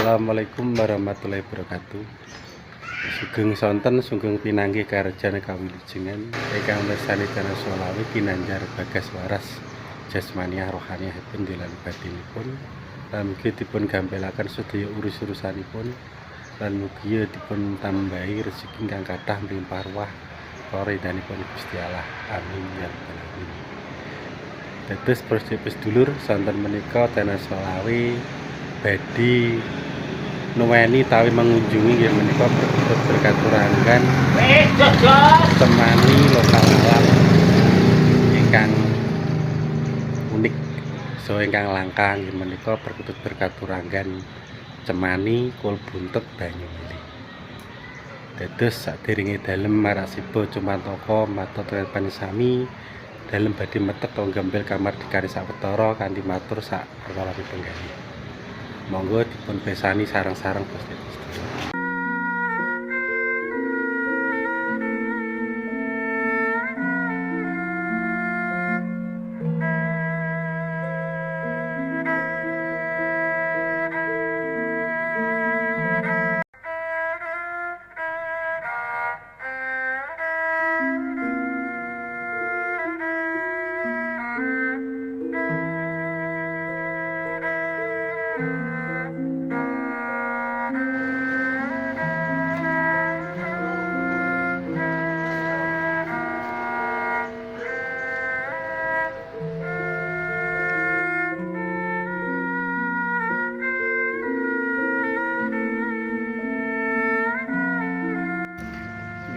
Assalamualaikum warahmatullahi wabarakatuh. Sugeng sonten sugeng pinanggih karjan kawilujengan ingkang mirsani channel Solawi Kinanjar Bagas Waras jasmaniah rohaniyahipun dilan batinipun lan mugi dipun gampelaken sedaya urus-urusanipun lan mugi dipun tambahi rezeki ingkang kathah mlimpah ruah ridhanipun Gusti Allah. Amin ya rabbal alamin. Dados sedulur sonten menika channel Solawi badhe nuweni tawi mengunjungi yang menika berkaturangan temani lokal alam ingkang unik so ingkang langka yang menika berkaturangan cemani kul buntet Banyumili. Dados sadèrèngé dalem marasiba cumantaka matur panisami dalem badhe metek tonggambel kamardikane sawetara kanthi matur sak perkawani penggalih. Monggo dipun pesani sareng-sareng Gusti.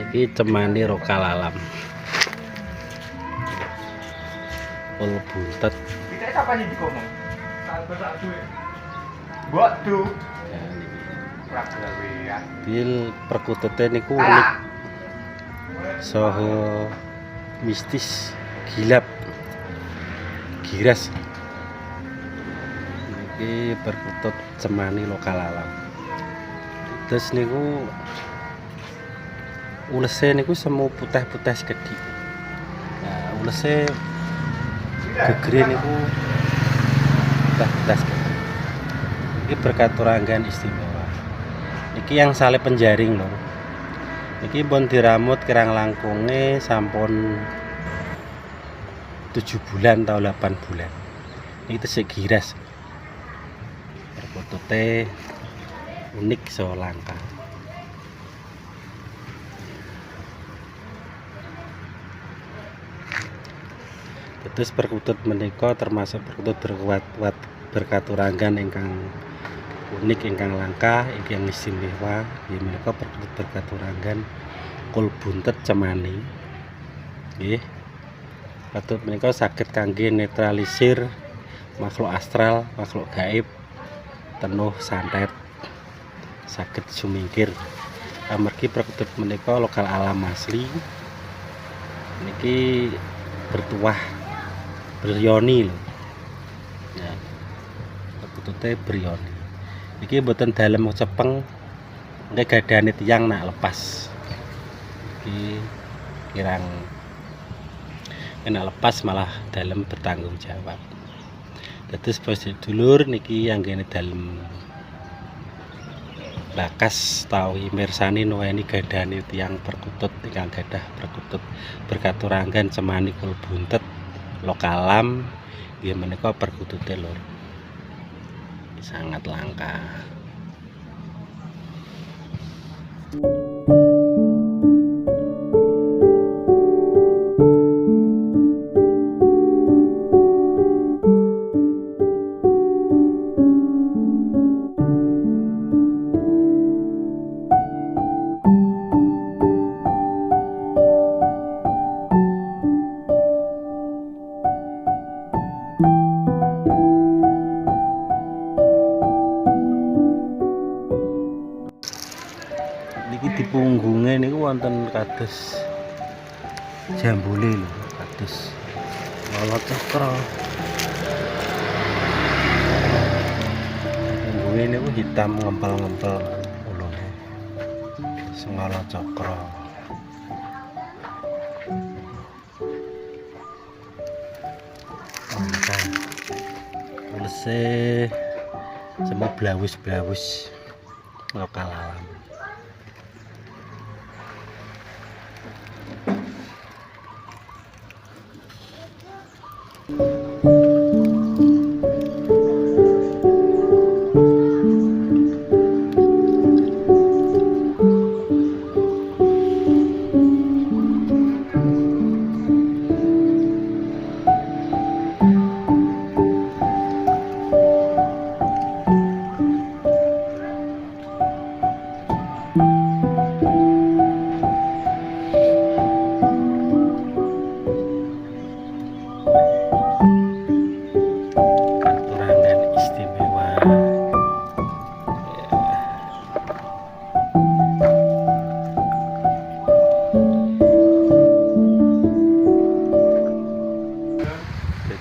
Iki cemani lokal alam kul buntet. Kita kapan ini ngomong? Buat tuh. Bil perkutete niku unik saha mistis, gilap, giras. Iki perkutut cemani lokal alam. Terus niku ulese niku semu putih-putih sekedhik. Nah, ulese gegere niku putih-putih sekedhik. Iki berkaturangan istimewa. Niki yang sale penjaring lho. Niki pun diramut kirang langkunge sampun 7 bulan atau 8 bulan. Niki tesih giras. Perkutute unik so langka. Terus perkutut menika termasuk perkutut berkaturangan ingkang unik ingkang langka ingkang istimewa. Inggih menika perkutut berkaturangan kul buntet cemani. Nggih. Perkutut menika saged kangge netralisir makhluk astral, makhluk gaib, tenuh santet, saged sumingkir. Amargi perkutut menika lokal alam asli. Niki bertuah Brioni lho. Ya. Perkutute Brioni. Iki mboten dalem cepeng, nggih gadane tiyang nak lepas. Iki kirang enak lepas malah dalem bertanggung jawab. Dados sedulur niki anggene dalem bakas tawi mirsani nuweni gadane tiyang perkutut ingkang gadah perkutut berkaturangan cemani kul buntet lokal alam nggih menika perkutute lur sangat langka. Niki di punggunge niku wonten kados jambule lho, kados lala cakra. Punggunge niku hitam ngempel-ngempel ulune. Sengala cakra. Ulese semua blawus-blawus. lokal alam. Katurangan istimewa.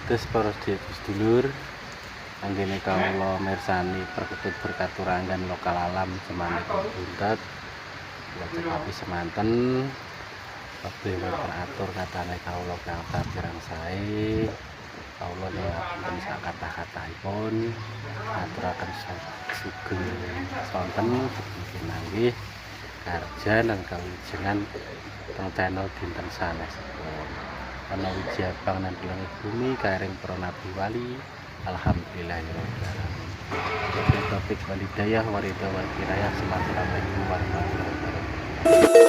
Terus para sedulur, anggene kawula mirsani perkutut berkaturangan lokal alam semanten buntet. Kula cekapi semanten kabeh wonten atur katane kawula kata kirang sae. Kawula nyawaken sak kathah-kathahipun aturaken sugeng sonten pinanggih karja lan kawijengan teng channel dinten sanesipun. Ana wiji abang lan langit bumi karing para nabi wali. Alhamdulillahirabbil alamin. Topik walidayah waridha wal kirayah. Assalamualaikum warahmatullahi wabarakatuh.